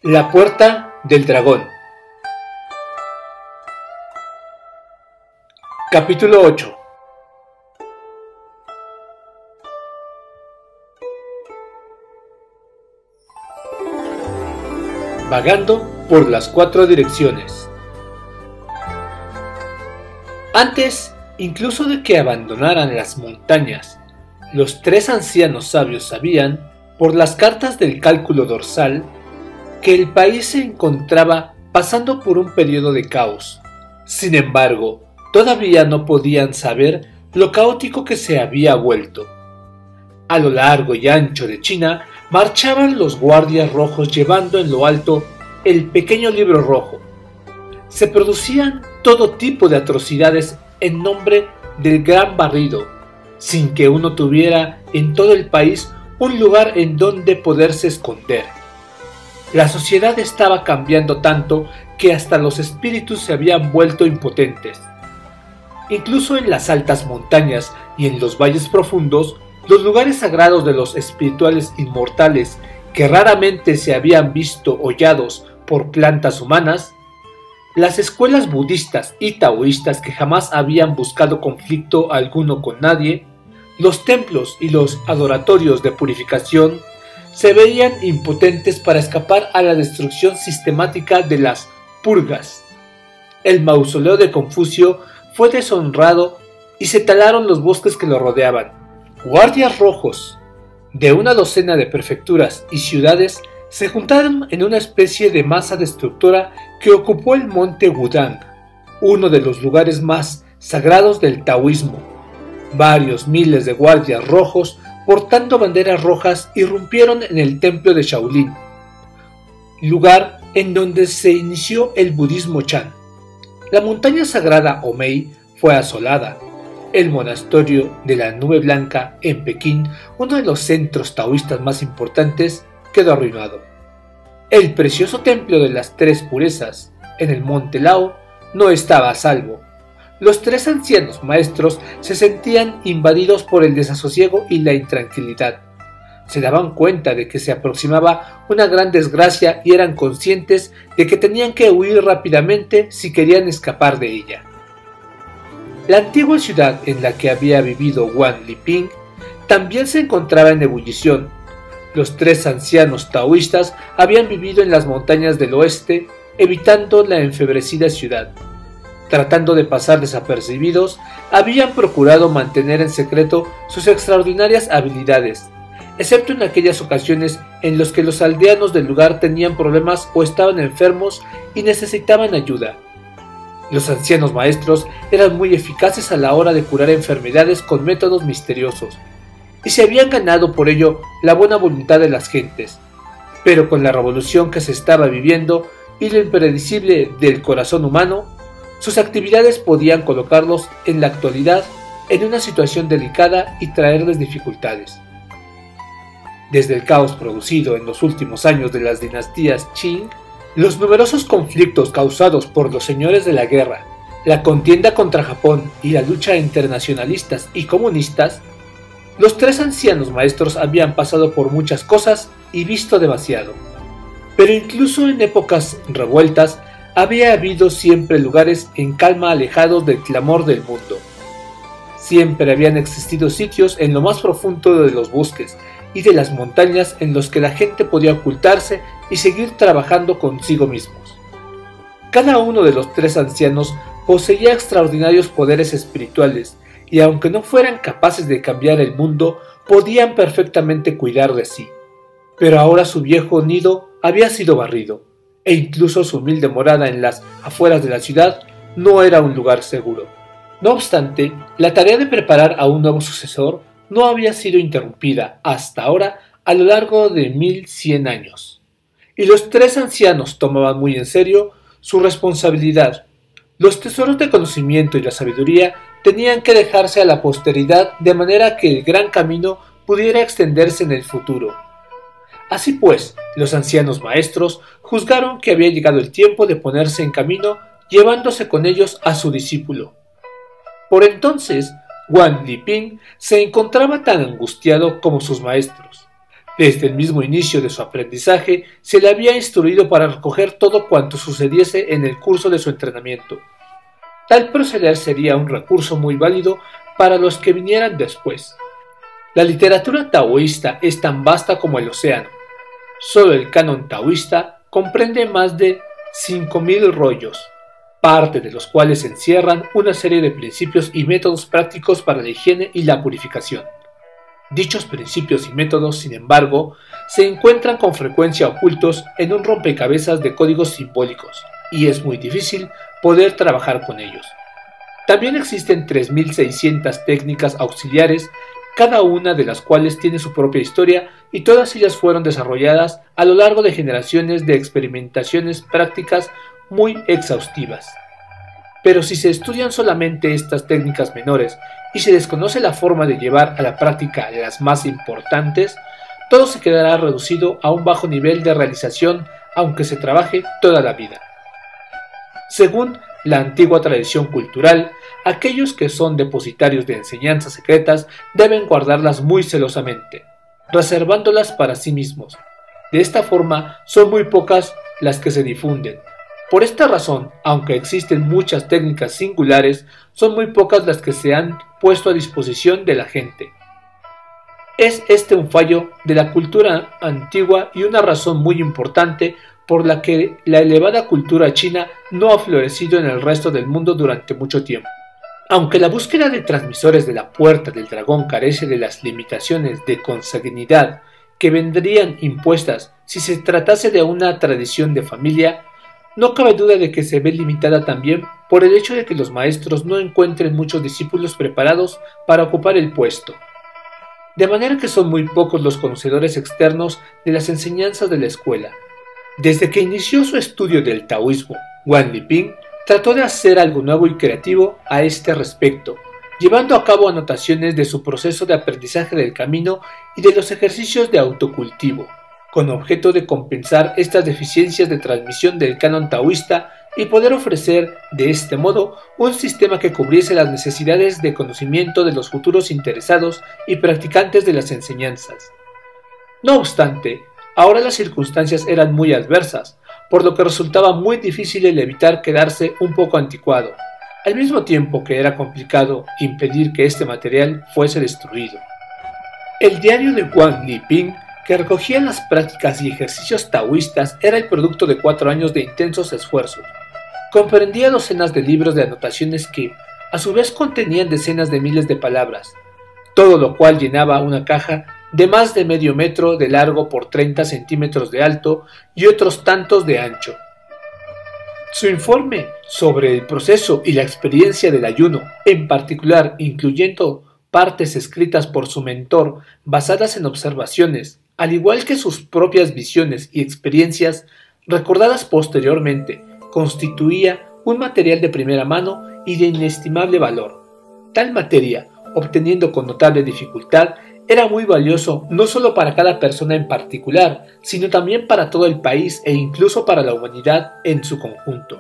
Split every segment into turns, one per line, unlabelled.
La puerta del dragón. Capítulo 8. Vagando por las 4 direcciones. Antes, incluso de que abandonaran las montañas, los 3 ancianos sabios sabían, por las cartas del cálculo dorsal, que el país se encontraba pasando por un periodo de caos. Sin embargo, todavía no podían saber lo caótico que se había vuelto. A lo largo y ancho de China marchaban los guardias rojos llevando en lo alto el pequeño libro rojo. Se producían todo tipo de atrocidades en nombre del gran barrido, sin que uno tuviera en todo el país un lugar en donde poderse esconder. La sociedad estaba cambiando tanto que hasta los espíritus se habían vuelto impotentes. Incluso en las altas montañas y en los valles profundos, los lugares sagrados de los espirituales inmortales que raramente se habían visto hollados por plantas humanas, las escuelas budistas y taoístas que jamás habían buscado conflicto alguno con nadie, los templos y los adoratorios de purificación se veían impotentes para escapar a la destrucción sistemática de las purgas. El mausoleo de Confucio fue deshonrado y se talaron los bosques que lo rodeaban. Guardias rojos de una docena de prefecturas y ciudades se juntaron en una especie de masa destructora que ocupó el monte Wudang, uno de los lugares más sagrados del taoísmo. Varios miles de guardias rojos portando banderas rojas irrumpieron en el templo de Shaolin, lugar en donde se inició el budismo Chan. La montaña sagrada Omei fue asolada. El monasterio de la Nube Blanca en Pekín, uno de los centros taoístas más importantes, quedó arruinado. El precioso templo de las 3 purezas, en el monte Lao, no estaba a salvo. Los 3 ancianos maestros se sentían invadidos por el desasosiego y la intranquilidad. Se daban cuenta de que se aproximaba una gran desgracia y eran conscientes de que tenían que huir rápidamente si querían escapar de ella. La antigua ciudad en la que había vivido Wang Liping también se encontraba en ebullición. Los 3 ancianos taoístas habían vivido en las montañas del oeste, evitando la enfebrecida ciudad. Tratando de pasar desapercibidos, habían procurado mantener en secreto sus extraordinarias habilidades, excepto en aquellas ocasiones en las que los aldeanos del lugar tenían problemas o estaban enfermos y necesitaban ayuda. Los ancianos maestros eran muy eficaces a la hora de curar enfermedades con métodos misteriosos, y se habían ganado por ello la buena voluntad de las gentes. Pero con la revolución que se estaba viviendo y lo impredecible del corazón humano, sus actividades podían colocarlos en la actualidad en una situación delicada y traerles dificultades. Desde el caos producido en los últimos años de las dinastías Qing, los numerosos conflictos causados por los señores de la guerra, la contienda contra Japón y la lucha entre nacionalistas y comunistas, los 3 ancianos maestros habían pasado por muchas cosas y visto demasiado. Pero incluso en épocas revueltas, había habido siempre lugares en calma alejados del clamor del mundo. Siempre habían existido sitios en lo más profundo de los bosques y de las montañas en los que la gente podía ocultarse y seguir trabajando consigo mismos. Cada uno de los 3 ancianos poseía extraordinarios poderes espirituales y aunque no fueran capaces de cambiar el mundo, podían perfectamente cuidar de sí. Pero ahora su viejo nido había sido barrido, e incluso su humilde morada en las afueras de la ciudad no era un lugar seguro. No obstante, la tarea de preparar a un nuevo sucesor no había sido interrumpida hasta ahora a lo largo de 1100 años, y los 3 ancianos tomaban muy en serio su responsabilidad. Los tesoros de conocimiento y la sabiduría tenían que dejarse a la posteridad de manera que el gran camino pudiera extenderse en el futuro. Así pues, los ancianos maestros juzgaron que había llegado el tiempo de ponerse en camino, llevándose con ellos a su discípulo. Por entonces, Wang Liping se encontraba tan angustiado como sus maestros. Desde el mismo inicio de su aprendizaje se le había instruido para recoger todo cuanto sucediese en el curso de su entrenamiento. Tal proceder sería un recurso muy válido para los que vinieran después. La literatura taoísta es tan vasta como el océano. Solo el canon taoísta comprende más de 5.000 rollos, parte de los cuales encierran una serie de principios y métodos prácticos para la higiene y la purificación. Dichos principios y métodos, sin embargo, se encuentran con frecuencia ocultos en un rompecabezas de códigos simbólicos, y es muy difícil poder trabajar con ellos. También existen 3.600 técnicas auxiliares, cada una de las cuales tiene su propia historia, y todas ellas fueron desarrolladas a lo largo de generaciones de experimentaciones prácticas muy exhaustivas. Pero si se estudian solamente estas técnicas menores y se desconoce la forma de llevar a la práctica las más importantes, todo se quedará reducido a un bajo nivel de realización, aunque se trabaje toda la vida. Según la antigua tradición cultural, aquellos que son depositarios de enseñanzas secretas deben guardarlas muy celosamente, reservándolas para sí mismos. De esta forma, son muy pocas las que se difunden. Por esta razón, aunque existen muchas técnicas singulares, son muy pocas las que se han puesto a disposición de la gente. Es este un fallo de la cultura antigua y una razón muy importante por la que la elevada cultura china no ha florecido en el resto del mundo durante mucho tiempo. Aunque la búsqueda de transmisores de la puerta del dragón carece de las limitaciones de consanguinidad que vendrían impuestas si se tratase de una tradición de familia, no cabe duda de que se ve limitada también por el hecho de que los maestros no encuentren muchos discípulos preparados para ocupar el puesto. De manera que son muy pocos los conocedores externos de las enseñanzas de la escuela. Desde que inició su estudio del taoísmo, Wang Liping trató de hacer algo nuevo y creativo a este respecto, llevando a cabo anotaciones de su proceso de aprendizaje del camino y de los ejercicios de autocultivo, con objeto de compensar estas deficiencias de transmisión del canon taoísta y poder ofrecer, de este modo, un sistema que cubriese las necesidades de conocimiento de los futuros interesados y practicantes de las enseñanzas. No obstante, ahora las circunstancias eran muy adversas, por lo que resultaba muy difícil el evitar quedarse un poco anticuado, al mismo tiempo que era complicado impedir que este material fuese destruido. El diario de Wang Liping, que recogía las prácticas y ejercicios taoístas, era el producto de 4 años de intensos esfuerzos. Comprendía docenas de libros de anotaciones que, a su vez, contenían decenas de miles de palabras, todo lo cual llenaba una caja de más de medio metro de largo por 30 centímetros de alto y otros tantos de ancho. Su informe sobre el proceso y la experiencia del ayuno, en particular incluyendo partes escritas por su mentor basadas en observaciones, al igual que sus propias visiones y experiencias recordadas posteriormente, constituía un material de primera mano y de inestimable valor. Tal materia, obteniendo con notable dificultad, era muy valioso no solo para cada persona en particular, sino también para todo el país e incluso para la humanidad en su conjunto.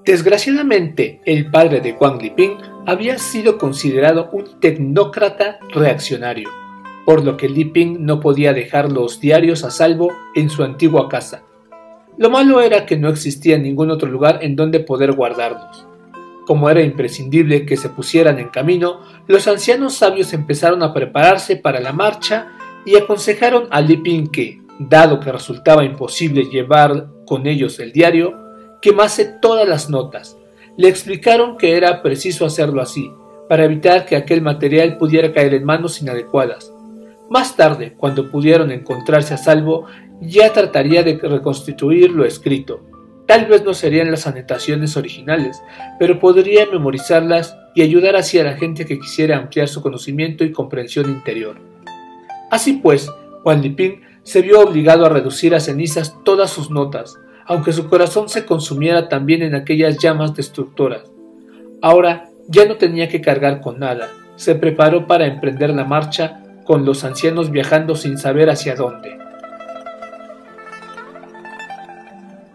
Desgraciadamente, el padre de Wang Liping había sido considerado un tecnócrata reaccionario, por lo que Liping no podía dejar los diarios a salvo en su antigua casa. Lo malo era que no existía ningún otro lugar en donde poder guardarlos. Como era imprescindible que se pusieran en camino, los ancianos sabios empezaron a prepararse para la marcha y aconsejaron a Liping que, dado que resultaba imposible llevar con ellos el diario, quemase todas las notas. Le explicaron que era preciso hacerlo así, para evitar que aquel material pudiera caer en manos inadecuadas. Más tarde, cuando pudieron encontrarse a salvo, ya trataría de reconstituir lo escrito. Tal vez no serían las anotaciones originales, pero podría memorizarlas y ayudar así a la gente que quisiera ampliar su conocimiento y comprensión interior. Así pues, Wang Liping se vio obligado a reducir a cenizas todas sus notas, aunque su corazón se consumiera también en aquellas llamas destructoras. Ahora ya no tenía que cargar con nada, se preparó para emprender la marcha, con los ancianos viajando sin saber hacia dónde.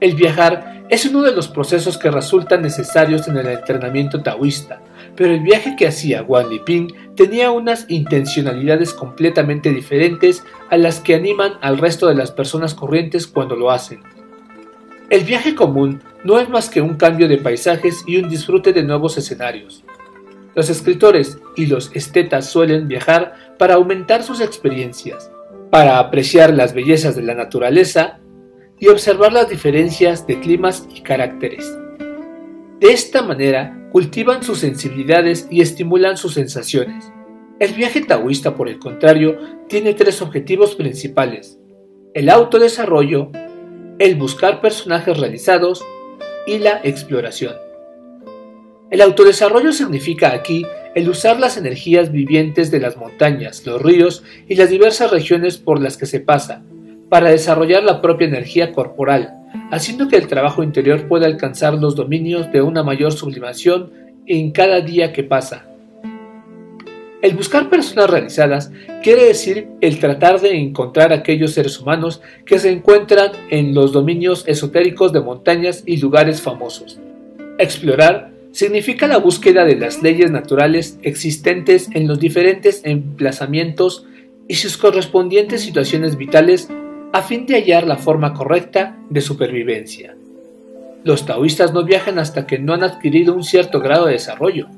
El viajar Es uno de los procesos que resultan necesarios en el entrenamiento taoísta, pero el viaje que hacía Wang Liping tenía unas intencionalidades completamente diferentes a las que animan al resto de las personas corrientes cuando lo hacen. El viaje común no es más que un cambio de paisajes y un disfrute de nuevos escenarios. Los escritores y los estetas suelen viajar para aumentar sus experiencias, para apreciar las bellezas de la naturaleza y observar las diferencias de climas y caracteres. De esta manera, cultivan sus sensibilidades y estimulan sus sensaciones. El viaje taoísta, por el contrario, tiene tres objetivos principales: el autodesarrollo, el buscar personajes realizados y la exploración. El autodesarrollo significa aquí el usar las energías vivientes de las montañas, los ríos y las diversas regiones por las que se pasa, para desarrollar la propia energía corporal, haciendo que el trabajo interior pueda alcanzar los dominios de una mayor sublimación en cada día que pasa. El buscar personas realizadas quiere decir el tratar de encontrar aquellos seres humanos que se encuentran en los dominios esotéricos de montañas y lugares famosos. Explorar significa la búsqueda de las leyes naturales existentes en los diferentes emplazamientos y sus correspondientes situaciones vitales a fin de hallar la forma correcta de supervivencia. Los taoístas no viajan hasta que no han adquirido un cierto grado de desarrollo.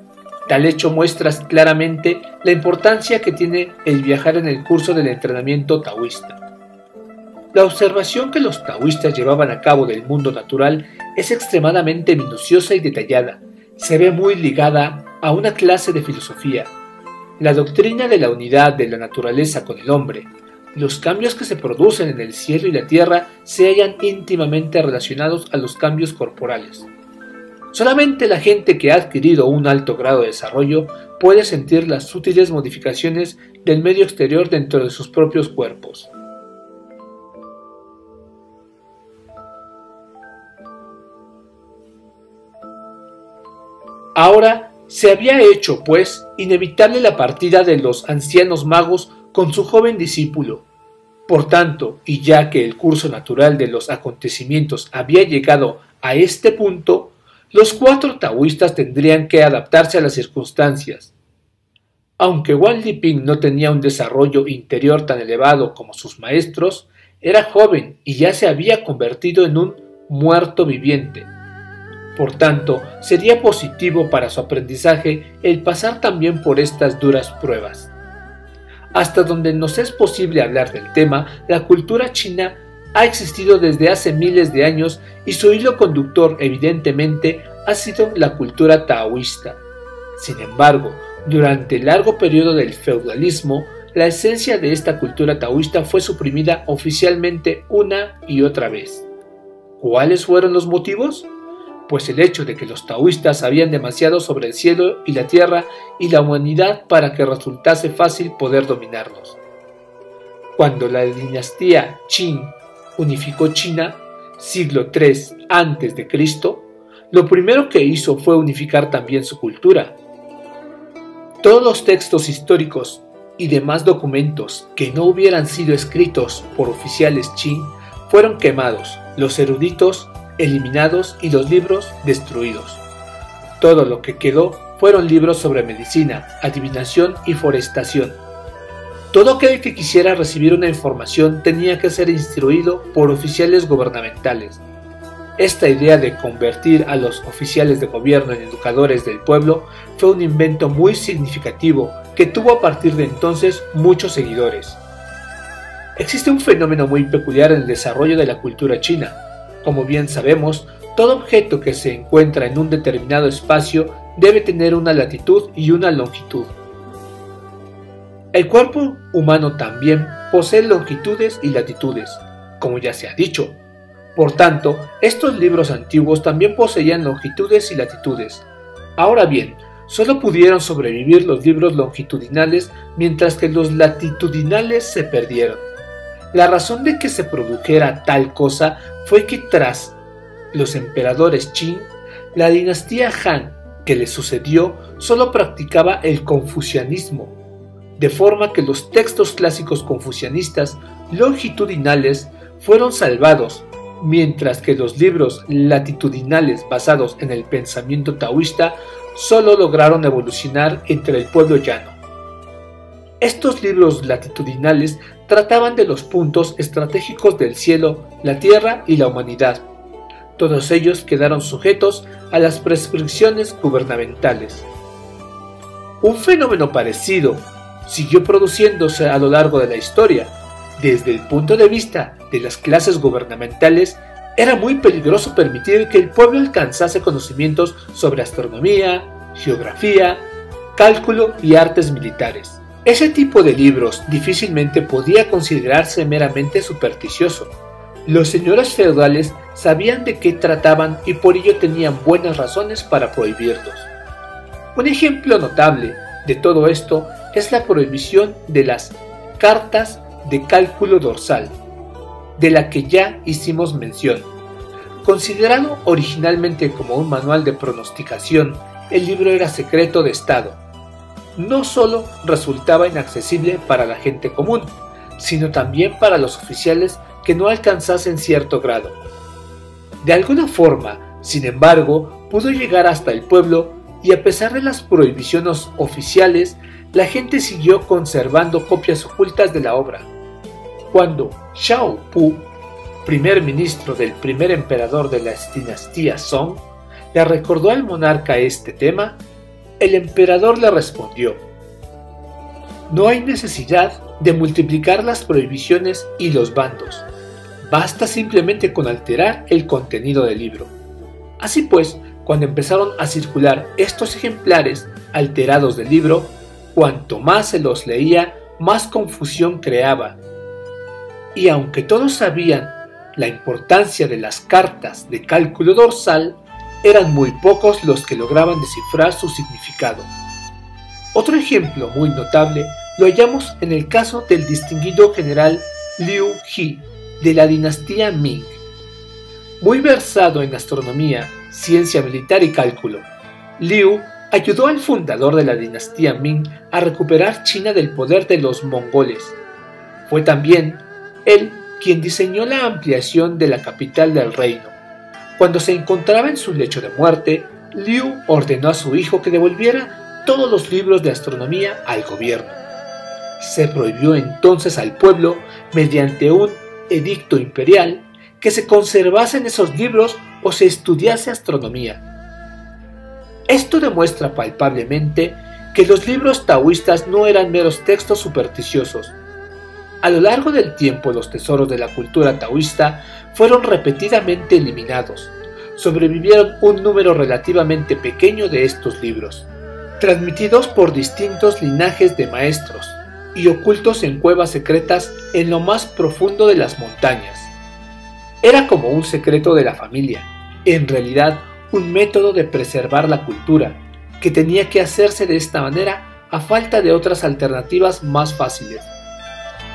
Tal hecho muestra claramente la importancia que tiene el viajar en el curso del entrenamiento taoísta. La observación que los taoístas llevaban a cabo del mundo natural es extremadamente minuciosa y detallada. Se ve muy ligada a una clase de filosofía. La doctrina de la unidad de la naturaleza con el hombre, los cambios que se producen en el cielo y la tierra se hallan íntimamente relacionados a los cambios corporales. Solamente la gente que ha adquirido un alto grado de desarrollo puede sentir las sutiles modificaciones del medio exterior dentro de sus propios cuerpos. Ahora se había hecho, pues, inevitable la partida de los ancianos magos con su joven discípulo. Por tanto, y ya que el curso natural de los acontecimientos había llegado a este punto, los cuatro taoístas tendrían que adaptarse a las circunstancias. Aunque Wang Liping no tenía un desarrollo interior tan elevado como sus maestros, era joven y ya se había convertido en un muerto viviente. Por tanto, sería positivo para su aprendizaje el pasar también por estas duras pruebas. Hasta donde nos es posible hablar del tema, la cultura china ha existido desde hace miles de años y su hilo conductor evidentemente ha sido la cultura taoísta. Sin embargo, durante el largo periodo del feudalismo, la esencia de esta cultura taoísta fue suprimida oficialmente una y otra vez. ¿Cuáles fueron los motivos? Pues el hecho de que los taoístas sabían demasiado sobre el cielo y la tierra y la humanidad para que resultase fácil poder dominarlos. Cuando la dinastía Qin unificó China, siglo III a.C., lo primero que hizo fue unificar también su cultura. Todos los textos históricos y demás documentos que no hubieran sido escritos por oficiales Qin fueron quemados, los eruditos eliminados y los libros destruidos. Todo lo que quedó fueron libros sobre medicina, adivinación y forestación. Todo aquel que quisiera recibir una información tenía que ser instruido por oficiales gubernamentales. Esta idea de convertir a los oficiales de gobierno en educadores del pueblo fue un invento muy significativo que tuvo a partir de entonces muchos seguidores. Existe un fenómeno muy peculiar en el desarrollo de la cultura china. Como bien sabemos, todo objeto que se encuentra en un determinado espacio debe tener una latitud y una longitud. El cuerpo humano también posee longitudes y latitudes, como ya se ha dicho. Por tanto, estos libros antiguos también poseían longitudes y latitudes. Ahora bien, solo pudieron sobrevivir los libros longitudinales mientras que los latitudinales se perdieron. La razón de que se produjera tal cosa fue que tras los emperadores Qin, la dinastía Han que le sucedió solo practicaba el confucianismo, de forma que los textos clásicos confucianistas longitudinales fueron salvados mientras que los libros latitudinales basados en el pensamiento taoísta solo lograron evolucionar entre el pueblo llano. Estos libros latitudinales trataban de los puntos estratégicos del cielo, la tierra y la humanidad. Todos ellos quedaron sujetos a las prescripciones gubernamentales. Un fenómeno parecido siguió produciéndose a lo largo de la historia. Desde el punto de vista de las clases gubernamentales, era muy peligroso permitir que el pueblo alcanzase conocimientos sobre astronomía, geografía, cálculo y artes militares. Ese tipo de libros difícilmente podía considerarse meramente supersticioso. Los señores feudales sabían de qué trataban y por ello tenían buenas razones para prohibirlos. Un ejemplo notable de todo esto es la prohibición de las cartas de cálculo dorsal, de la que ya hicimos mención. Considerado originalmente como un manual de pronosticación, el libro era secreto de Estado. No solo resultaba inaccesible para la gente común, sino también para los oficiales que no alcanzasen cierto grado. De alguna forma, sin embargo, pudo llegar hasta el pueblo y a pesar de las prohibiciones oficiales, la gente siguió conservando copias ocultas de la obra. Cuando Xiao Pu, primer ministro del primer emperador de la dinastía Song, le recordó al monarca este tema, el emperador le respondió: no hay necesidad de multiplicar las prohibiciones y los bandos, basta simplemente con alterar el contenido del libro. Así pues, cuando empezaron a circular estos ejemplares alterados del libro, cuanto más se los leía, más confusión creaba. Y aunque todos sabían la importancia de las cartas de cálculo dorsal, eran muy pocos los que lograban descifrar su significado. Otro ejemplo muy notable lo hallamos en el caso del distinguido general Liu He de la dinastía Ming. Muy versado en astronomía, ciencia militar y cálculo, Liu ayudó al fundador de la dinastía Ming a recuperar China del poder de los mongoles. Fue también él quien diseñó la ampliación de la capital del reino. Cuando se encontraba en su lecho de muerte, Liu ordenó a su hijo que devolviera todos los libros de astronomía al gobierno. Se prohibió entonces al pueblo, mediante un edicto imperial, que se conservasen esos libros o se estudiase astronomía. Esto demuestra palpablemente que los libros taoístas no eran meros textos supersticiosos. A lo largo del tiempo, los tesoros de la cultura taoísta fueron repetidamente eliminados. Sobrevivieron un número relativamente pequeño de estos libros, transmitidos por distintos linajes de maestros y ocultos en cuevas secretas en lo más profundo de las montañas. Era como un secreto de la familia, en realidad un método de preservar la cultura, que tenía que hacerse de esta manera a falta de otras alternativas más fáciles.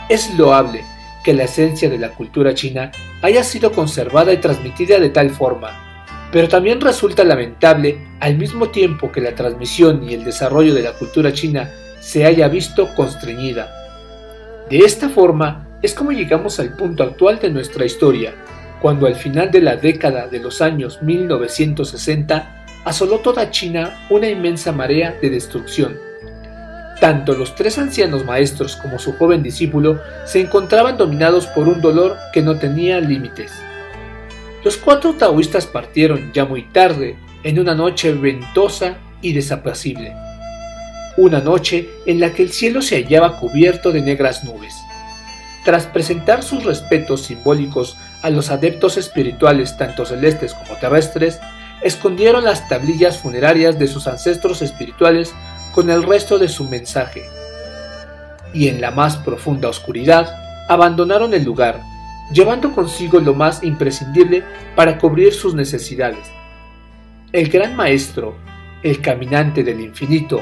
Es loable que la esencia de la cultura china haya sido conservada y transmitida de tal forma, pero también resulta lamentable al mismo tiempo que la transmisión y el desarrollo de la cultura china se haya visto constreñida. De esta forma es como llegamos al punto actual de nuestra historia, cuando al final de la década de los años 1960 asoló toda China una inmensa marea de destrucción. Tanto los tres ancianos maestros como su joven discípulo se encontraban dominados por un dolor que no tenía límites. Los cuatro taoístas partieron ya muy tarde, en una noche ventosa y desapacible. Una noche en la que el cielo se hallaba cubierto de negras nubes. Tras presentar sus respetos simbólicos a los adeptos espirituales tanto celestes como terrestres, escondieron las tablillas funerarias de sus ancestros espirituales con el resto de su mensaje. Y en la más profunda oscuridad, abandonaron el lugar, llevando consigo lo más imprescindible para cubrir sus necesidades. El gran maestro, el caminante del infinito,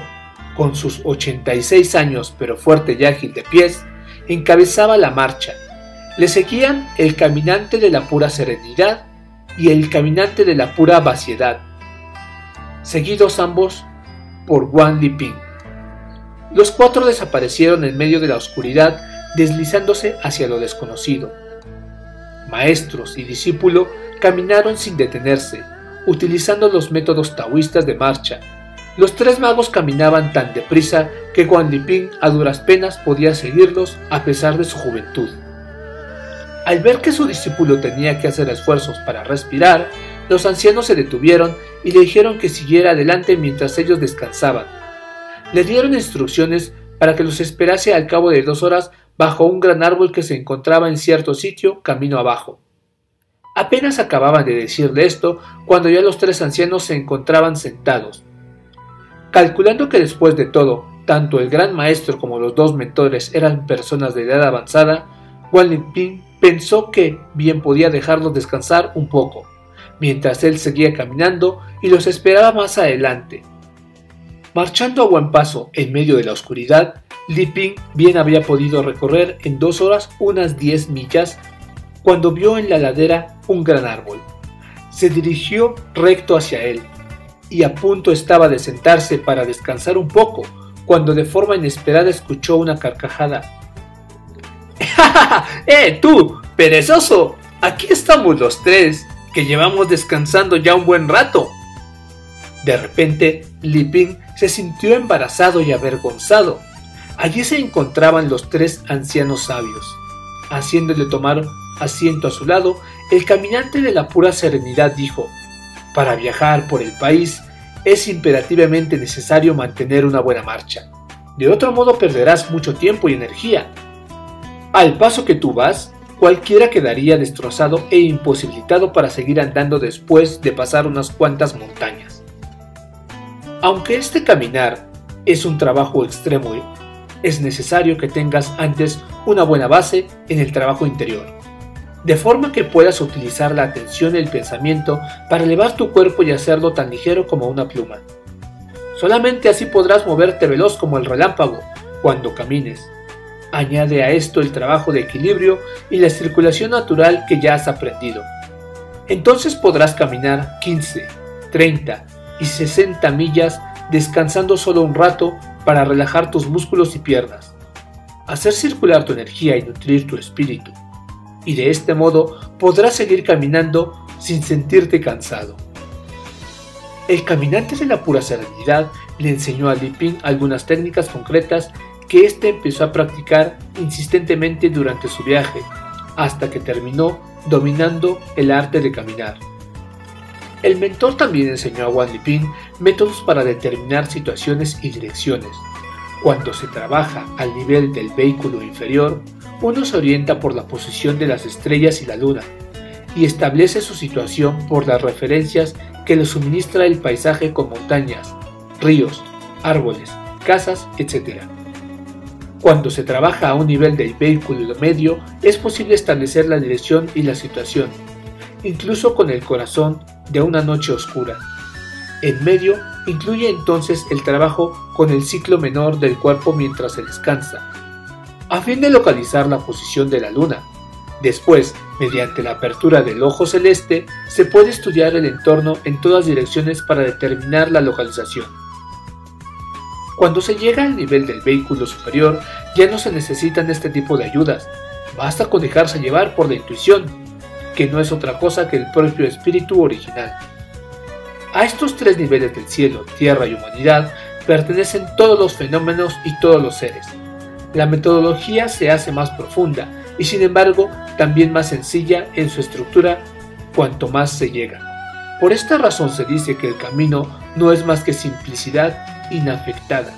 con sus 86 años pero fuerte y ágil de pies, encabezaba la marcha. Le seguían el caminante de la pura serenidad y el caminante de la pura vaciedad, seguidos ambos por Wang Liping. Los cuatro desaparecieron en medio de la oscuridad, deslizándose hacia lo desconocido. maestros y discípulo caminaron sin detenerse, utilizando los métodos taoístas de marcha. Los tres magos caminaban tan deprisa que Guan Liping a duras penas podía seguirlos a pesar de su juventud. Al ver que su discípulo tenía que hacer esfuerzos para respirar, los ancianos se detuvieron y le dijeron que siguiera adelante mientras ellos descansaban. Le dieron instrucciones para que los esperase al cabo de 2 horas bajo un gran árbol que se encontraba en cierto sitio camino abajo. Apenas acababan de decirle esto cuando ya los tres ancianos se encontraban sentados. Calculando que después de todo, tanto el gran maestro como los 2 mentores eran personas de edad avanzada, Guan Liping pensó que bien podía dejarlos descansar un poco, mientras él seguía caminando y los esperaba más adelante. Marchando a buen paso en medio de la oscuridad, Liping bien había podido recorrer en 2 horas unas 10 millas cuando vio en la ladera un gran árbol. Se dirigió recto hacia él y a punto estaba de sentarse para descansar un poco cuando de forma inesperada escuchó una carcajada. ¡Tú, perezoso! Aquí estamos los tres, que llevamos descansando ya un buen rato. De repente, Liping se sintió embarazado y avergonzado. Allí se encontraban los 3 ancianos sabios. Haciéndole tomar asiento a su lado, el caminante de la pura serenidad dijo: para viajar por el país es imperativamente necesario mantener una buena marcha. De otro modo perderás mucho tiempo y energía. Al paso que tú vas, cualquiera quedaría destrozado e imposibilitado para seguir andando después de pasar unas cuantas montañas. Aunque este caminar es un trabajo extremo, es necesario que tengas antes una buena base en el trabajo interior, de forma que puedas utilizar la atención y el pensamiento para elevar tu cuerpo y hacerlo tan ligero como una pluma. Solamente así podrás moverte veloz como el relámpago cuando camines. Añade a esto el trabajo de equilibrio y la circulación natural que ya has aprendido. Entonces podrás caminar 15, 30 y 60 millas descansando solo un rato para relajar tus músculos y piernas, hacer circular tu energía y nutrir tu espíritu. Y de este modo podrás seguir caminando sin sentirte cansado. El caminante de la pura serenidad le enseñó a Liping algunas técnicas concretas que éste empezó a practicar insistentemente durante su viaje, hasta que terminó dominando el arte de caminar. El mentor también enseñó a Guan Liping métodos para determinar situaciones y direcciones. Cuando se trabaja al nivel del vehículo inferior, uno se orienta por la posición de las estrellas y la luna, y establece su situación por las referencias que le suministra el paisaje con montañas, ríos, árboles, casas, etc. Cuando se trabaja a un nivel del vehículo medio, es posible establecer la dirección y la situación, incluso con el corazón de una noche oscura. En medio incluye entonces el trabajo con el ciclo menor del cuerpo mientras se descansa, a fin de localizar la posición de la luna. Después, mediante la apertura del ojo celeste, se puede estudiar el entorno en todas direcciones para determinar la localización. Cuando se llega al nivel del vehículo superior, ya no se necesitan este tipo de ayudas, basta con dejarse llevar por la intuición, que no es otra cosa que el propio espíritu original. A estos 3 niveles del cielo, tierra y humanidad pertenecen todos los fenómenos y todos los seres. La metodología se hace más profunda y sin embargo también más sencilla en su estructura cuanto más se llega. Por esta razón se dice que el camino no es más que simplicidad inafectada.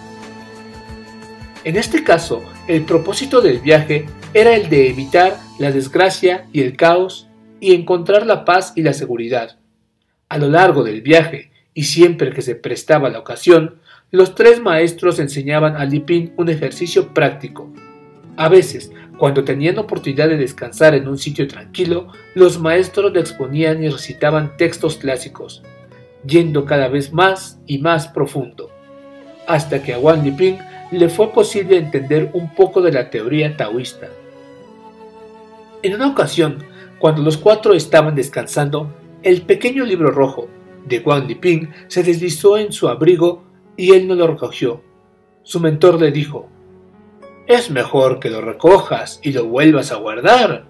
En este caso, el propósito del viaje era el de evitar la desgracia y el caos y encontrar la paz y la seguridad. A lo largo del viaje, y siempre que se prestaba la ocasión, los 3 maestros enseñaban a Liping un ejercicio práctico. A veces, cuando tenían oportunidad de descansar en un sitio tranquilo, los maestros le exponían y recitaban textos clásicos, yendo cada vez más y más profundo, hasta que a Guan Liping le fue posible entender un poco de la teoría taoísta. En una ocasión, cuando los 4 estaban descansando, el pequeño libro rojo de Guan Liping se deslizó en su abrigo y él no lo recogió. Su mentor le dijo: «Es mejor que lo recojas y lo vuelvas a guardar.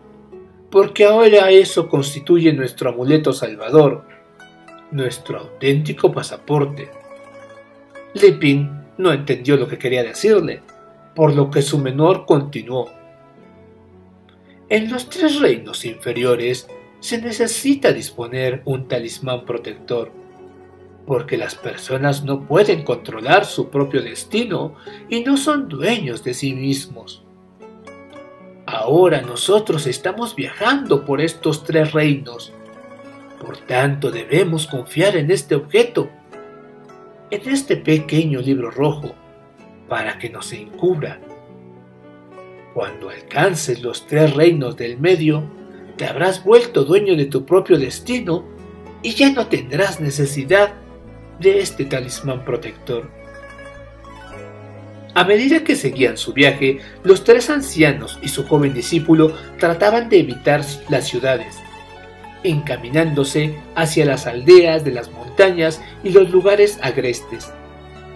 porque ahora eso constituye nuestro amuleto salvador, nuestro auténtico pasaporte. Li Ping no entendió lo que quería decirle, por lo que su menor continuó. En los 3 reinos inferiores se necesita disponer un talismán protector, porque las personas no pueden controlar su propio destino y no son dueños de sí mismos. Ahora nosotros estamos viajando por estos 3 reinos, por tanto debemos confiar en este objeto, en este pequeño libro rojo, para que nos encubra. Cuando alcances los 3 reinos del medio, te habrás vuelto dueño de tu propio destino y ya no tendrás necesidad de este talismán protector. A medida que seguían su viaje, los 3 ancianos y su joven discípulo trataban de evitar las ciudades, encaminándose hacia las aldeas de las montañas y los lugares agrestes.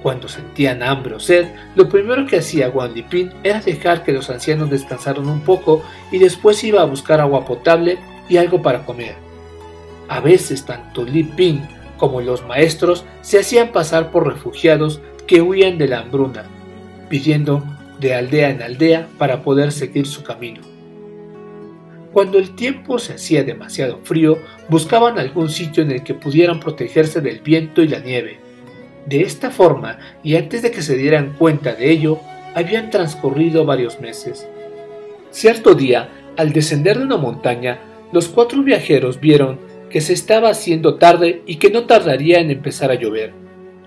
Cuando sentían hambre o sed, lo primero que hacía Wang Liping era dejar que los ancianos descansaran un poco y después iba a buscar agua potable y algo para comer. A veces tanto Li Ping como los maestros se hacían pasar por refugiados que huían de la hambruna, pidiendo de aldea en aldea para poder seguir su camino. Cuando el tiempo se hacía demasiado frío, buscaban algún sitio en el que pudieran protegerse del viento y la nieve. De esta forma, y antes de que se dieran cuenta de ello, habían transcurrido varios meses. Cierto día, al descender de una montaña, los 4 viajeros vieron que se estaba haciendo tarde y que no tardaría en empezar a llover.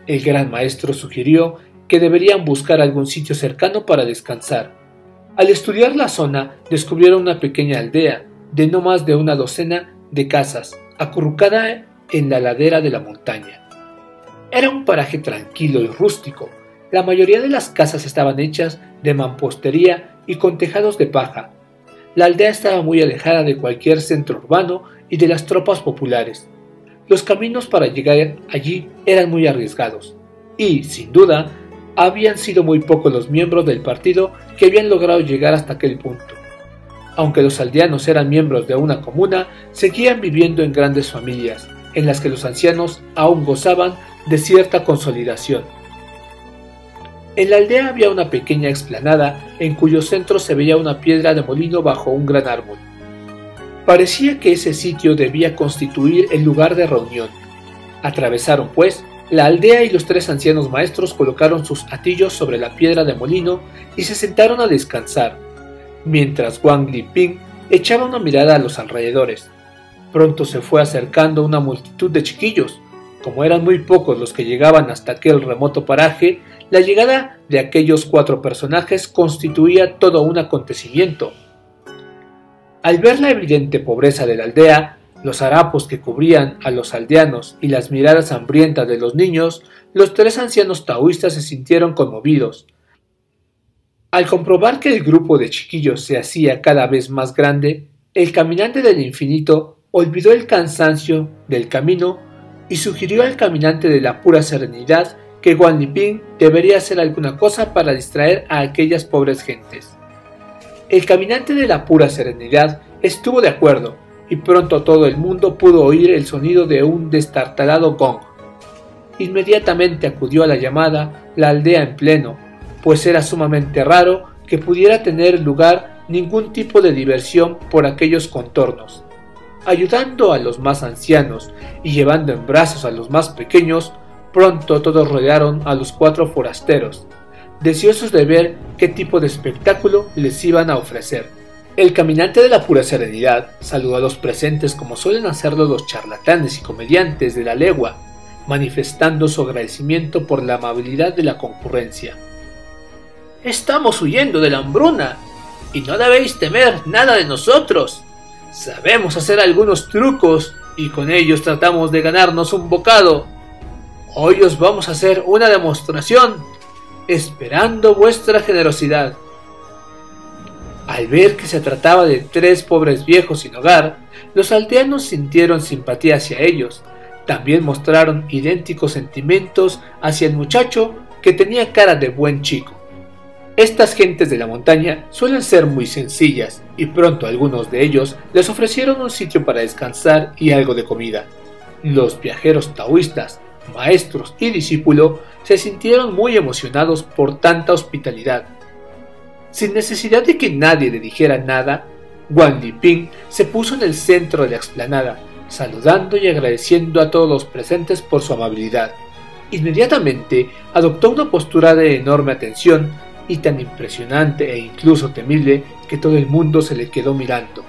El gran maestro sugirió que deberían buscar algún sitio cercano para descansar. Al estudiar la zona, descubrieron una pequeña aldea de no más de una docena de casas, acurrucada en la ladera de la montaña. Era un paraje tranquilo y rústico. La mayoría de las casas estaban hechas de mampostería y con tejados de paja. La aldea estaba muy alejada de cualquier centro urbano y de las tropas populares. Los caminos para llegar allí eran muy arriesgados y, sin duda, habían sido muy pocos los miembros del partido que habían logrado llegar hasta aquel punto. Aunque los aldeanos eran miembros de una comuna, seguían viviendo en grandes familias, en las que los ancianos aún gozaban de cierta consolidación. En la aldea había una pequeña explanada en cuyo centro se veía una piedra de molino bajo un gran árbol. Parecía que ese sitio debía constituir el lugar de reunión. Atravesaron, pues, la aldea y los 3 ancianos maestros colocaron sus atillos sobre la piedra de molino y se sentaron a descansar, mientras Wang Liping echaba una mirada a los alrededores. Pronto se fue acercando una multitud de chiquillos. Como eran muy pocos los que llegaban hasta aquel remoto paraje, la llegada de aquellos 4 personajes constituía todo un acontecimiento. Al ver la evidente pobreza de la aldea, los harapos que cubrían a los aldeanos y las miradas hambrientas de los niños, los 3 ancianos taoístas se sintieron conmovidos. Al comprobar que el grupo de chiquillos se hacía cada vez más grande, el caminante del infinito olvidó el cansancio del camino y sugirió al caminante de la pura serenidad que Wang Liping debería hacer alguna cosa para distraer a aquellas pobres gentes. El caminante de la pura serenidad estuvo de acuerdo, y pronto todo el mundo pudo oír el sonido de un destartalado gong. Inmediatamente acudió a la llamada la aldea en pleno, pues era sumamente raro que pudiera tener lugar ningún tipo de diversión por aquellos contornos. Ayudando a los más ancianos y llevando en brazos a los más pequeños, pronto todos rodearon a los 4 forasteros, deseosos de ver qué tipo de espectáculo les iban a ofrecer. El caminante de la pura serenidad saludó a los presentes como suelen hacerlo los charlatanes y comediantes de la legua, manifestando su agradecimiento por la amabilidad de la concurrencia. «Estamos huyendo de la hambruna, y no debéis temer nada de nosotros. Sabemos hacer algunos trucos, y con ellos tratamos de ganarnos un bocado. Hoy os vamos a hacer una demostración, esperando vuestra generosidad». Al ver que se trataba de 3 pobres viejos sin hogar, los aldeanos sintieron simpatía hacia ellos. También mostraron idénticos sentimientos hacia el muchacho que tenía cara de buen chico. Estas gentes de la montaña suelen ser muy sencillas, y pronto algunos de ellos les ofrecieron un sitio para descansar y algo de comida. Los viajeros taoístas, maestros y discípulos se sintieron muy emocionados por tanta hospitalidad. Sin necesidad de que nadie le dijera nada, Wang Liping se puso en el centro de la explanada, saludando y agradeciendo a todos los presentes por su amabilidad. Inmediatamente adoptó una postura de enorme atención y tan impresionante e incluso temible que todo el mundo se le quedó mirando,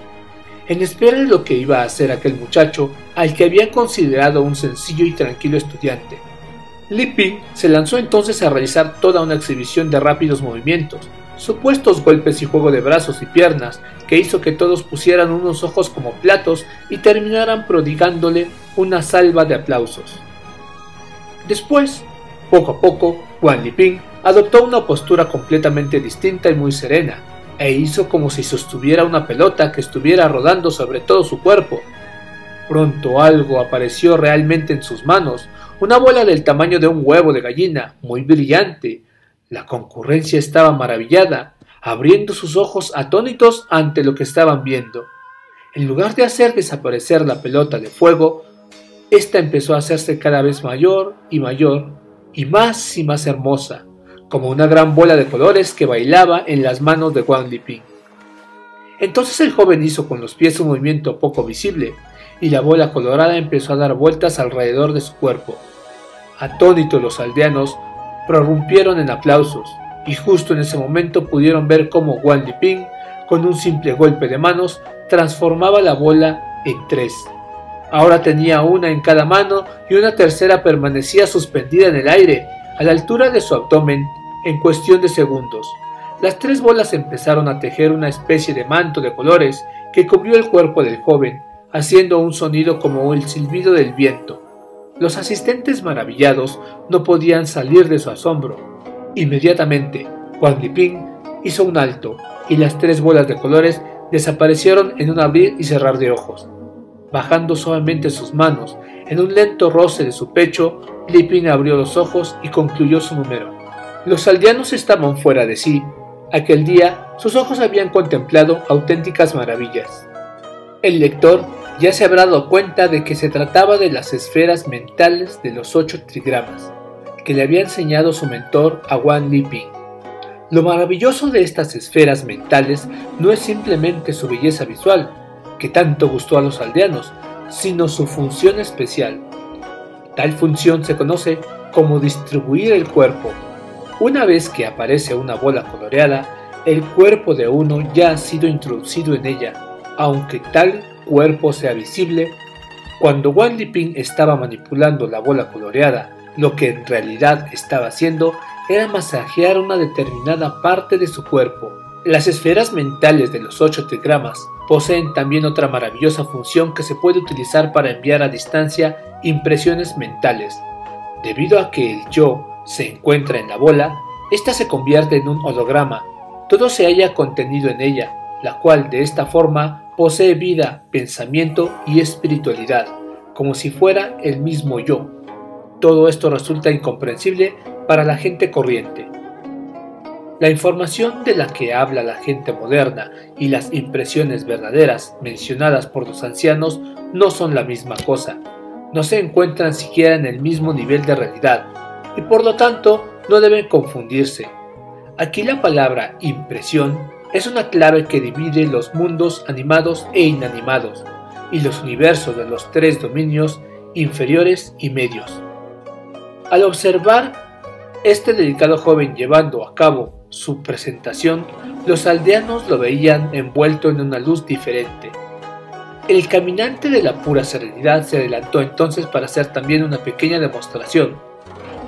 en espera de lo que iba a hacer aquel muchacho al que habían considerado un sencillo y tranquilo estudiante. Liping se lanzó entonces a realizar toda una exhibición de rápidos movimientos, supuestos golpes y juego de brazos y piernas que hizo que todos pusieran unos ojos como platos y terminaran prodigándole una salva de aplausos. Después, poco a poco, Wang Liping adoptó una postura completamente distinta y muy serena, e hizo como si sostuviera una pelota que estuviera rodando sobre todo su cuerpo. Pronto algo apareció realmente en sus manos, una bola del tamaño de un huevo de gallina, muy brillante. La concurrencia estaba maravillada, abriendo sus ojos atónitos ante lo que estaban viendo. En lugar de hacer desaparecer la pelota de fuego, esta empezó a hacerse cada vez mayor, y más hermosa, como una gran bola de colores que bailaba en las manos de Wang Liping. Entonces el joven hizo con los pies un movimiento poco visible, y la bola colorada empezó a dar vueltas alrededor de su cuerpo. Atónitos los aldeanos prorrumpieron en aplausos, y justo en ese momento pudieron ver cómo Wang Liping, con un simple golpe de manos, transformaba la bola en 3. Ahora tenía una en cada mano y una tercera permanecía suspendida en el aire, a la altura de su abdomen, en cuestión de segundos. Las 3 bolas empezaron a tejer una especie de manto de colores que cubrió el cuerpo del joven, haciendo un sonido como el silbido del viento. Los asistentes maravillados no podían salir de su asombro. Inmediatamente, Wang Liping hizo un alto y las 3 bolas de colores desaparecieron en un abrir y cerrar de ojos. Bajando suavemente sus manos, en un lento roce de su pecho, Liping abrió los ojos y concluyó su número. Los aldeanos estaban fuera de sí. Aquel día sus ojos habían contemplado auténticas maravillas. El lector ya se habrá dado cuenta de que se trataba de las esferas mentales de los 8 trigramas, que le había enseñado su mentor a Wang Liping. Lo maravilloso de estas esferas mentales no es simplemente su belleza visual, que tanto gustó a los aldeanos, sino su función especial. Tal función se conoce como distribuir el cuerpo. Una vez que aparece una bola coloreada, el cuerpo de uno ya ha sido introducido en ella, aunque tal cuerpo sea visible. Cuando Wang Liping estaba manipulando la bola coloreada, lo que en realidad estaba haciendo era masajear una determinada parte de su cuerpo. Las esferas mentales de los 8 trigramas poseen también otra maravillosa función que se puede utilizar para enviar a distancia impresiones mentales. Debido a que el yo se encuentra en la bola, ésta se convierte en un holograma. Todo se halla contenido en ella, la cual de esta forma posee vida, pensamiento y espiritualidad, como si fuera el mismo yo. Todo esto resulta incomprensible para la gente corriente. La información de la que habla la gente moderna y las impresiones verdaderas mencionadas por los ancianos no son la misma cosa, no se encuentran siquiera en el mismo nivel de realidad, y por lo tanto no deben confundirse. Aquí la palabra impresión es una clave que divide los mundos animados e inanimados, y los universos de los 3 dominios inferiores y medios. Al observar este delicado joven llevando a cabo su presentación, los aldeanos lo veían envuelto en una luz diferente. El caminante de la pura serenidad se adelantó entonces para hacer también una pequeña demostración.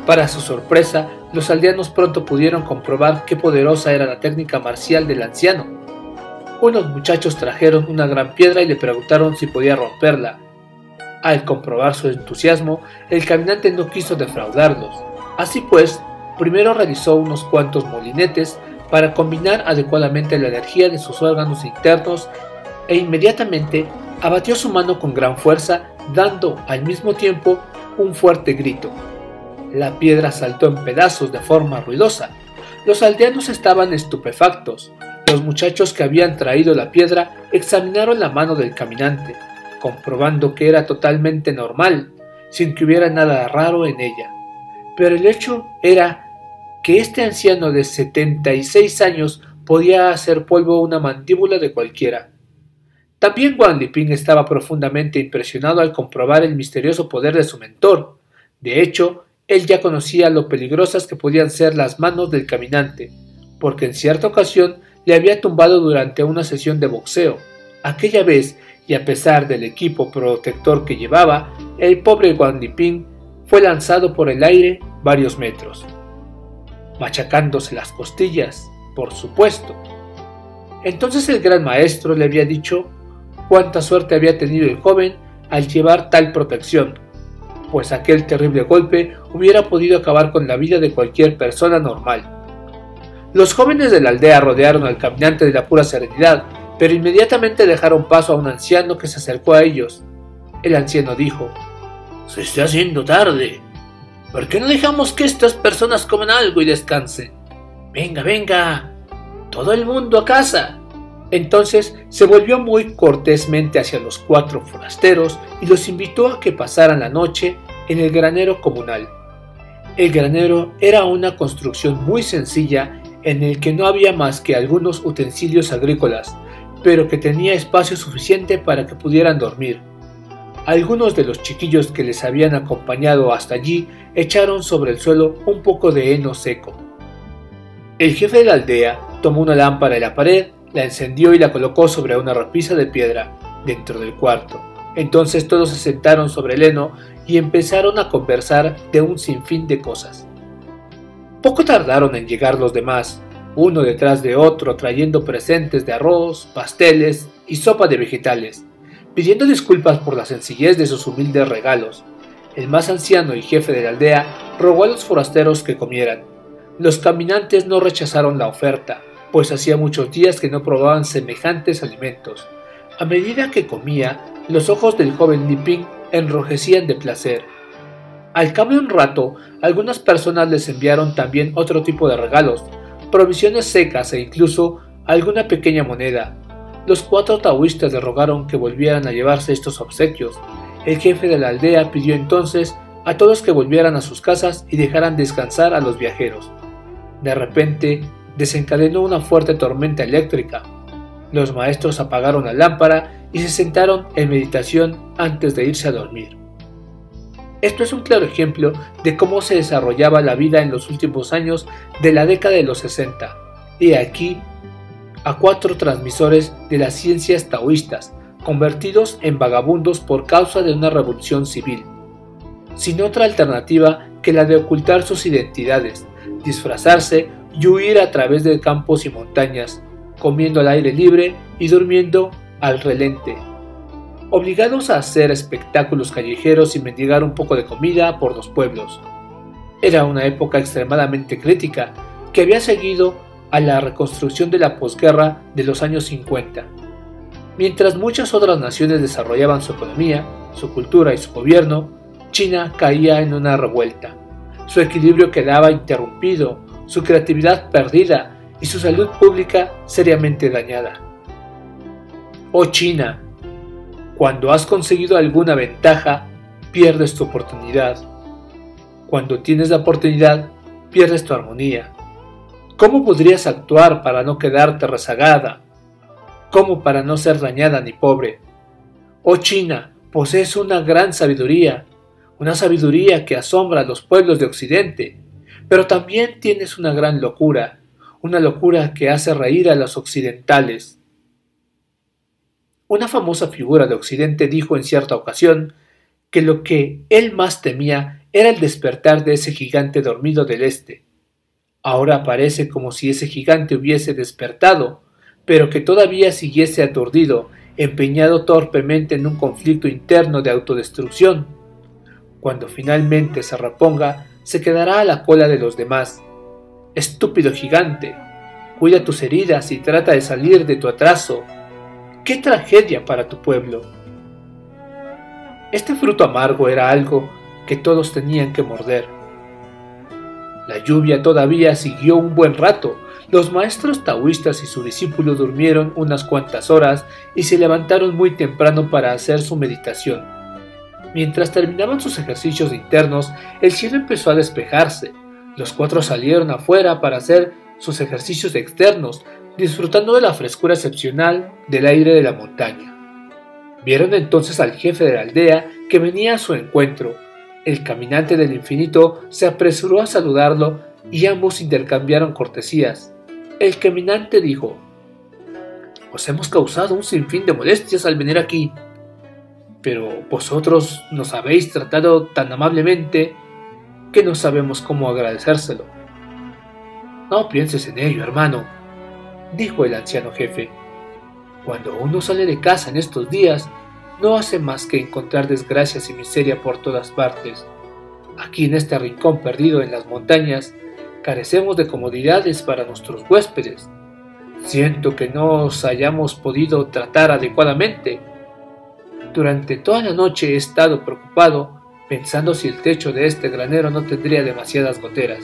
Para su sorpresa, los aldeanos pronto pudieron comprobar qué poderosa era la técnica marcial del anciano. Unos muchachos trajeron una gran piedra y le preguntaron si podía romperla. Al comprobar su entusiasmo, el caminante no quiso defraudarlos. Así pues, primero realizó unos cuantos molinetes para combinar adecuadamente la energía de sus órganos internos e inmediatamente abatió su mano con gran fuerza, dando al mismo tiempo un fuerte grito. La piedra saltó en pedazos de forma ruidosa. Los aldeanos estaban estupefactos. Los muchachos que habían traído la piedra examinaron la mano del caminante, comprobando que era totalmente normal, sin que hubiera nada raro en ella. Pero el hecho era que este anciano de 76 años podía hacer polvo una mandíbula de cualquiera. También Wang Liping estaba profundamente impresionado al comprobar el misterioso poder de su mentor. De hecho, él ya conocía lo peligrosas que podían ser las manos del caminante, porque en cierta ocasión le había tumbado durante una sesión de boxeo. Aquella vez, y a pesar del equipo protector que llevaba, el pobre Wang Liping fue lanzado por el aire varios metros, machacándose las costillas, por supuesto. Entonces el gran maestro le había dicho cuánta suerte había tenido el joven al llevar tal protección, pues aquel terrible golpe hubiera podido acabar con la vida de cualquier persona normal. Los jóvenes de la aldea rodearon al caminante de la pura serenidad, pero inmediatamente dejaron paso a un anciano que se acercó a ellos. El anciano dijo: «Se está haciendo tarde. ¿Por qué no dejamos que estas personas coman algo y descansen? Venga, venga, todo el mundo a casa». Entonces se volvió muy cortésmente hacia los 4 forasteros y los invitó a que pasaran la noche en el granero comunal. El granero era una construcción muy sencilla en el que no había más que algunos utensilios agrícolas, pero que tenía espacio suficiente para que pudieran dormir. Algunos de los chiquillos que les habían acompañado hasta allí echaron sobre el suelo un poco de heno seco. El jefe de la aldea tomó una lámpara de la pared, la encendió y la colocó sobre una repisa de piedra dentro del cuarto. Entonces todos se sentaron sobre el heno y empezaron a conversar de un sinfín de cosas. Poco tardaron en llegar los demás, uno detrás de otro trayendo presentes de arroz, pasteles y sopa de vegetales, pidiendo disculpas por la sencillez de sus humildes regalos. El más anciano y jefe de la aldea rogó a los forasteros que comieran. Los caminantes no rechazaron la oferta, pues hacía muchos días que no probaban semejantes alimentos. A medida que comía, los ojos del joven Liping enrojecían de placer. Al cabo de un rato, algunas personas les enviaron también otro tipo de regalos, provisiones secas e incluso alguna pequeña moneda. Los 4 taoístas le rogaron que volvieran a llevarse estos obsequios. El jefe de la aldea pidió entonces a todos que volvieran a sus casas y dejaran descansar a los viajeros. De repente, desencadenó una fuerte tormenta eléctrica. Los maestros apagaron la lámpara y se sentaron en meditación antes de irse a dormir. Esto es un claro ejemplo de cómo se desarrollaba la vida en los últimos años de la década de los 60. Y aquí a 4 transmisores de las ciencias taoístas, convertidos en vagabundos por causa de una revolución civil, sin otra alternativa que la de ocultar sus identidades, disfrazarse y huir a través de campos y montañas, comiendo al aire libre y durmiendo al relente, obligados a hacer espectáculos callejeros y mendigar un poco de comida por los pueblos. Era una época extremadamente crítica que había seguido a la reconstrucción de la posguerra de los años 50. Mientras muchas otras naciones desarrollaban su economía, su cultura y su gobierno, China caía en una revuelta. Su equilibrio quedaba interrumpido, su creatividad perdida y su salud pública seriamente dañada. Oh China, cuando has conseguido alguna ventaja, pierdes tu oportunidad. Cuando tienes la oportunidad, pierdes tu armonía. ¿Cómo podrías actuar para no quedarte rezagada? ¿Cómo para no ser dañada ni pobre? Oh China, posees una gran sabiduría, una sabiduría que asombra a los pueblos de Occidente, pero también tienes una gran locura, una locura que hace reír a los occidentales. Una famosa figura de Occidente dijo en cierta ocasión que lo que él más temía era el despertar de ese gigante dormido del este. Ahora parece como si ese gigante hubiese despertado, pero que todavía siguiese aturdido, empeñado torpemente en un conflicto interno de autodestrucción. Cuando finalmente se reponga, se quedará a la cola de los demás. Estúpido gigante, cuida tus heridas y trata de salir de tu atraso. ¡Qué tragedia para tu pueblo! Este fruto amargo era algo que todos tenían que morder. La lluvia todavía siguió un buen rato, Los maestros taoístas y su discípulo durmieron unas cuantas horas y se levantaron muy temprano para hacer su meditación. Mientras terminaban sus ejercicios internos, el cielo empezó a despejarse. Los cuatro salieron afuera para hacer sus ejercicios externos, disfrutando de la frescura excepcional del aire de la montaña. Vieron entonces al jefe de la aldea que venía a su encuentro. El caminante del infinito se apresuró a saludarlo y ambos intercambiaron cortesías. El caminante dijo: «Os hemos causado un sinfín de molestias al venir aquí, pero vosotros nos habéis tratado tan amablemente que no sabemos cómo agradecérselo». «No pienses en ello, hermano», dijo el anciano jefe. «Cuando uno sale de casa en estos días, no hace más que encontrar desgracias y miseria por todas partes. Aquí en este rincón perdido en las montañas, carecemos de comodidades para nuestros huéspedes. Siento que no os hayamos podido tratar adecuadamente. Durante toda la noche he estado preocupado, pensando si el techo de este granero no tendría demasiadas goteras».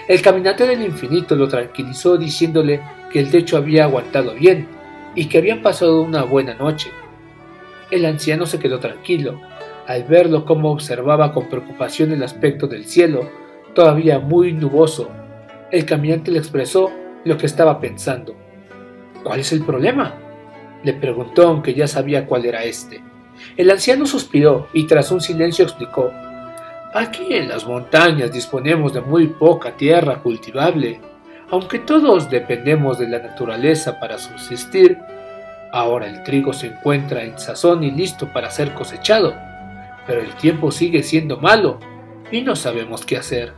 El caminante del infinito lo tranquilizó diciéndole que el techo había aguantado bien y que habían pasado una buena noche. El anciano se quedó tranquilo al verlo cómo observaba con preocupación el aspecto del cielo, todavía muy nuboso. El caminante le expresó lo que estaba pensando. «¿Cuál es el problema?», le preguntó, aunque ya sabía cuál era este. El anciano suspiró y tras un silencio explicó: «Aquí en las montañas disponemos de muy poca tierra cultivable. Aunque todos dependemos de la naturaleza para subsistir, ahora el trigo se encuentra en sazón y listo para ser cosechado, pero el tiempo sigue siendo malo y no sabemos qué hacer».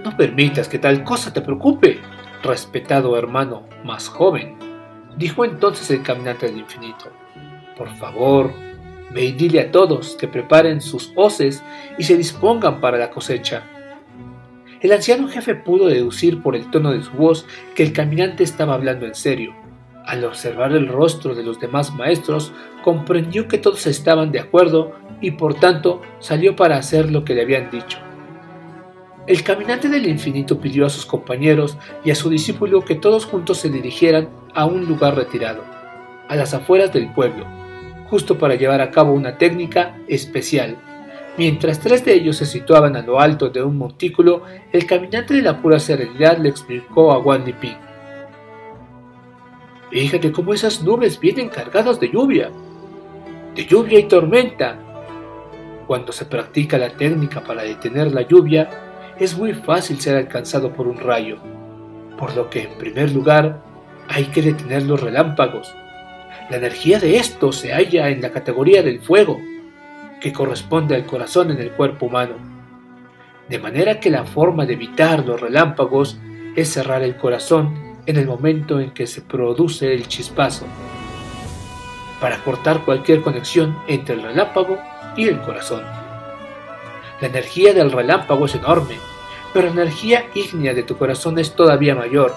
«No permitas que tal cosa te preocupe, respetado hermano más joven», dijo entonces el caminante del infinito. «Por favor, ve y dile a todos que preparen sus hoces y se dispongan para la cosecha». El anciano jefe pudo deducir por el tono de su voz que el caminante estaba hablando en serio. Al observar el rostro de los demás maestros, comprendió que todos estaban de acuerdo y por tanto salió para hacer lo que le habían dicho. El caminante del infinito pidió a sus compañeros y a su discípulo que todos juntos se dirigieran a un lugar retirado, a las afueras del pueblo, justo para llevar a cabo una técnica especial. Mientras tres de ellos se situaban a lo alto de un montículo, el caminante de la pura serenidad le explicó a Wang Liping: «Fíjate cómo esas nubes vienen cargadas de lluvia y tormenta. Cuando se practica la técnica para detener la lluvia, es muy fácil ser alcanzado por un rayo, por lo que en primer lugar hay que detener los relámpagos. La energía de estos se halla en la categoría del fuego, que corresponde al corazón en el cuerpo humano. De manera que la forma de evitar los relámpagos es cerrar el corazón en el momento en que se produce el chispazo, para cortar cualquier conexión entre el relámpago y el corazón. La energía del relámpago es enorme, pero la energía ígnea de tu corazón es todavía mayor.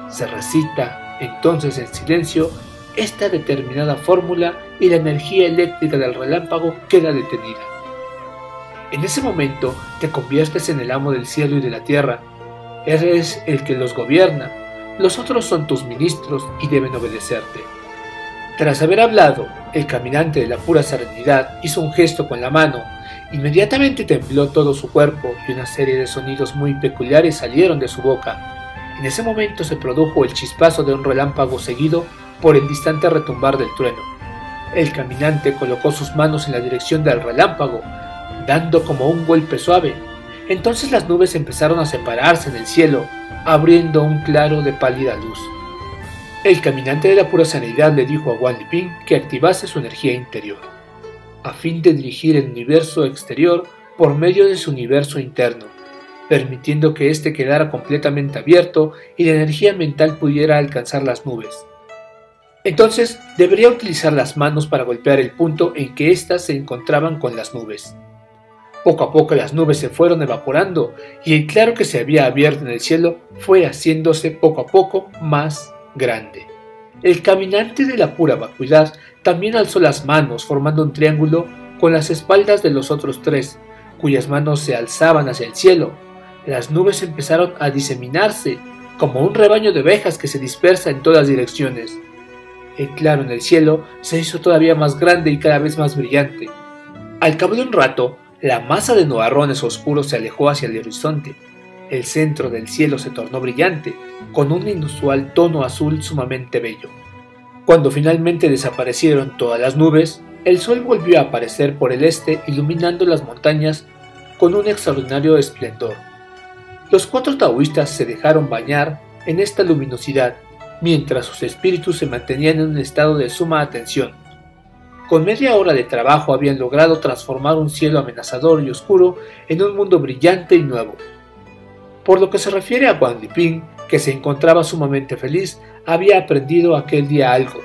Se recita entonces en silencio esta determinada fórmula y la energía eléctrica del relámpago queda detenida. En ese momento te conviertes en el amo del cielo y de la tierra. Eres el que los gobierna. Los otros son tus ministros y deben obedecerte». Tras haber hablado, el caminante de la pura serenidad hizo un gesto con la mano. Inmediatamente tembló todo su cuerpo y una serie de sonidos muy peculiares salieron de su boca. En ese momento se produjo el chispazo de un relámpago seguido por el distante retumbar del trueno. El caminante colocó sus manos en la dirección del relámpago, dando como un golpe suave. Entonces las nubes empezaron a separarse en el cielo, abriendo un claro de pálida luz. El caminante de la pura serenidad le dijo a Wang Liping que activase su energía interior, a fin de dirigir el universo exterior por medio de su universo interno, permitiendo que éste quedara completamente abierto y la energía mental pudiera alcanzar las nubes. Entonces debería utilizar las manos para golpear el punto en que éstas se encontraban con las nubes. Poco a poco las nubes se fueron evaporando y el claro que se había abierto en el cielo fue haciéndose poco a poco más grande. El caminante de la pura vacuidad también alzó las manos formando un triángulo con las espaldas de los otros tres, cuyas manos se alzaban hacia el cielo. Las nubes empezaron a diseminarse, como un rebaño de ovejas que se dispersa en todas direcciones. El claro en el cielo se hizo todavía más grande y cada vez más brillante. Al cabo de un rato, la masa de nubarrones oscuros se alejó hacia el horizonte. El centro del cielo se tornó brillante, con un inusual tono azul sumamente bello. Cuando finalmente desaparecieron todas las nubes, el sol volvió a aparecer por el este, iluminando las montañas con un extraordinario esplendor. Los 4 taoístas se dejaron bañar en esta luminosidad, mientras sus espíritus se mantenían en un estado de suma atención. Con media hora de trabajo habían logrado transformar un cielo amenazador y oscuro en un mundo brillante y nuevo. Por lo que se refiere a Wang Liping, que se encontraba sumamente feliz, había aprendido aquel día algo.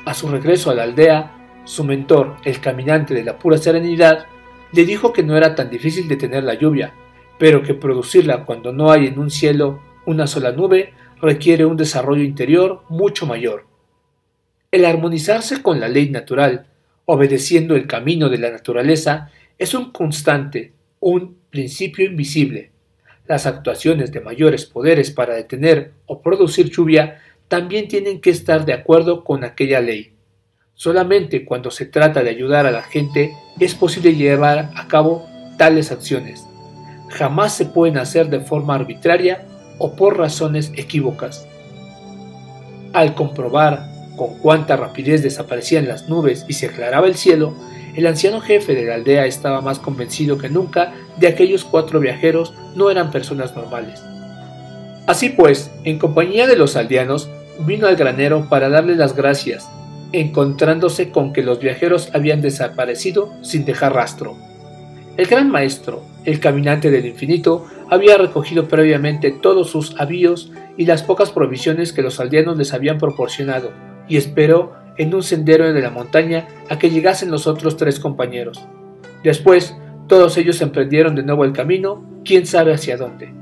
A su regreso a la aldea, su mentor, el caminante de la pura serenidad, le dijo que no era tan difícil detener la lluvia, pero que producirla cuando no hay en un cielo una sola nube requiere un desarrollo interior mucho mayor. El armonizarse con la ley natural, obedeciendo el camino de la naturaleza, es un constante, un principio invisible. Las actuaciones de mayores poderes para detener o producir lluvia también tienen que estar de acuerdo con aquella ley. Solamente cuando se trata de ayudar a la gente es posible llevar a cabo tales acciones. Jamás se pueden hacer de forma arbitraria o por razones equívocas. Al comprobar con cuánta rapidez desaparecían las nubes y se aclaraba el cielo, el anciano jefe de la aldea estaba más convencido que nunca de que aquellos 4 viajeros no eran personas normales. Así pues, en compañía de los aldeanos, vino al granero para darle las gracias, encontrándose con que los viajeros habían desaparecido sin dejar rastro. El gran maestro, el caminante del infinito, había recogido previamente todos sus avíos y las pocas provisiones que los aldeanos les habían proporcionado, y esperó en un sendero de la montaña a que llegasen los otros 3 compañeros. Después, todos ellos emprendieron de nuevo el camino, quién sabe hacia dónde.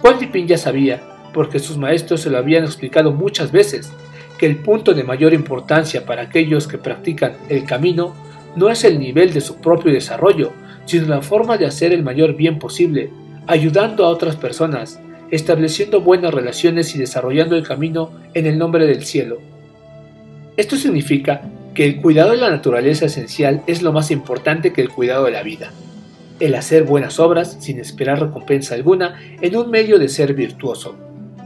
Wang Liping ya sabía, porque sus maestros se lo habían explicado muchas veces, que el punto de mayor importancia para aquellos que practican el camino no es el nivel de su propio desarrollo, sino la forma de hacer el mayor bien posible, ayudando a otras personas, estableciendo buenas relaciones y desarrollando el camino en el nombre del cielo. Esto significa que el cuidado de la naturaleza esencial es lo más importante que el cuidado de la vida. El hacer buenas obras sin esperar recompensa alguna en un medio de ser virtuoso.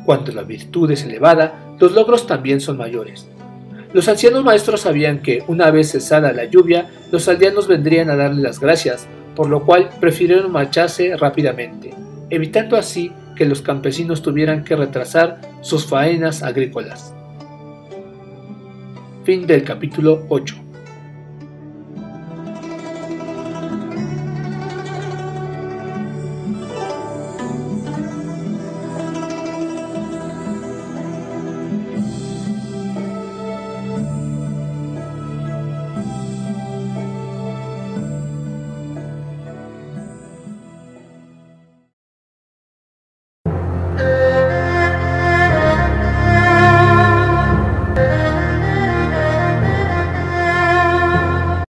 Cuando la virtud es elevada, los logros también son mayores. Los ancianos maestros sabían que, una vez cesada la lluvia, los aldeanos vendrían a darle las gracias, por lo cual prefirieron marcharse rápidamente, evitando así que los campesinos tuvieran que retrasar sus faenas agrícolas. Fin del capítulo 8.